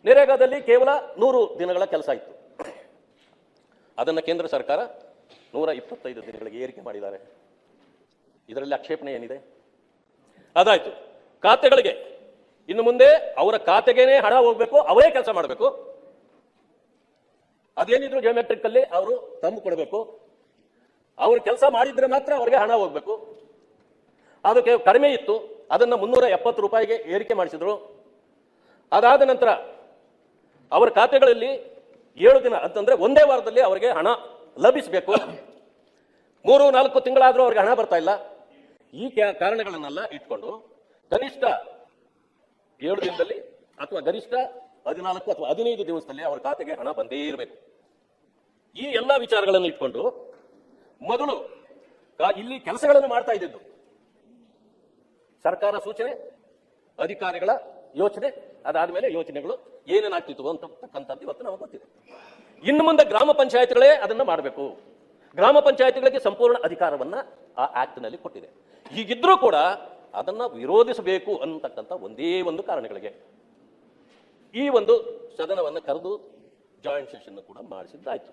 ನರೇಗಾದಲ್ಲಿ ಕೇವಲ 100 ದಿನಗಳ ಕೆಲಸ ಇತ್ತು. ಅದನ್ನು ಕೇಂದ್ರ ಸರ್ಕಾರ 125 ದಿನಗಳಿಗೆ ಏರಿಕೆ ಮಾಡಿದ್ದಾರೆ. ಇದರಲ್ಲಿ ಆಕ್ಷೇಪಣೆ ಏನಿದೆ? ಅದಾಯ್ತು. ಖಾತೆಗಳಿಗೆ ಇನ್ನು ಮುಂದೆ ಅವರ ಖಾತೆಗೇನೆ ಹಣ ಹೋಗ್ಬೇಕು, ಅವರೇ ಕೆಲಸ ಮಾಡಬೇಕು. ಅದೇನಿದ್ರು ಜಿಯೋಮೆಟ್ರಿಕ್ ಅಲ್ಲಿ ಅವರು ತಂದು ಕೊಡಬೇಕು. ಅವರು ಕೆಲಸ ಮಾಡಿದ್ರೆ ಮಾತ್ರ ಅವರಿಗೆ ಹಣ ಹೋಗ್ಬೇಕು. ಅದಕ್ಕೆ ಕಡಿಮೆ ಇತ್ತು, ಅದನ್ನು 370 ರೂಪಾಯಿಗೆ ಏರಿಕೆ ಮಾಡಿಸಿದ್ರು. ಅದಾದ ನಂತರ ಅವರ ಖಾತೆಗಳಲ್ಲಿ 7 ದಿನ ಅಂತಂದ್ರೆ ಒಂದೇ ವಾರದಲ್ಲಿ ಅವರಿಗೆ ಹಣ ಲಭಿಸಬೇಕು. 3-4 ತಿಂಗಳಾದರೂ ಅವರಿಗೆ ಹಣ ಬರ್ತಾ ಇಲ್ಲ. ಈ ಕಾರಣಗಳನ್ನೆಲ್ಲ ಇಟ್ಕೊಂಡು ಕನಿಷ್ಠ 7 ದಿನದಲ್ಲಿ ಅಥವಾ ಗರಿಷ್ಠ 14 ಅಥವಾ 15 ದಿವಸದಲ್ಲಿ ಅವರ ಖಾತೆಗೆ ಹಣ ಬಂದೇ ಇರಬೇಕು. ಈ ಎಲ್ಲ ವಿಚಾರಗಳನ್ನು ಇಟ್ಕೊಂಡು ಮೊದಲು ಇಲ್ಲಿ ಕೆಲಸಗಳನ್ನು ಮಾಡ್ತಾ ಇದ್ದಿದ್ದು ಸರ್ಕಾರ ಸೂಚನೆ, ಅಧಿಕಾರಿಗಳ ಯೋಚನೆ, ಅದಾದ್ಮೇಲೆ ಯೋಚನೆಗಳು ಏನೇನಾಗ್ತಿತ್ತು ಅಂತಕ್ಕಂಥದ್ದು ಇವತ್ತು ನಮಗೆ ಗೊತ್ತಿದೆ. ಇನ್ನು ಮುಂದೆ ಗ್ರಾಮ ಪಂಚಾಯತ್ಗಳೇ ಅದನ್ನು ಮಾಡಬೇಕು. ಗ್ರಾಮ ಪಂಚಾಯತ್ಗಳಿಗೆ ಸಂಪೂರ್ಣ ಅಧಿಕಾರವನ್ನ ಆ ಆಕ್ಟ್ ನಲ್ಲಿ ಕೊಟ್ಟಿದೆ. ಹೀಗಿದ್ರೂ ಕೂಡ ಅದನ್ನ ವಿರೋಧಿಸಬೇಕು ಅನ್ನತಕ್ಕಂಥ ಒಂದೇ ಒಂದು ಕಾರಣಗಳಿಗೆ ಈ ಒಂದು ಸದನವನ್ನು ಕರೆದು ಜಾಯಿಂಟ್ ಸೆಷನ್ ಕೂಡ ಮಾಡಿಸಿದ್ದಾಯ್ತು.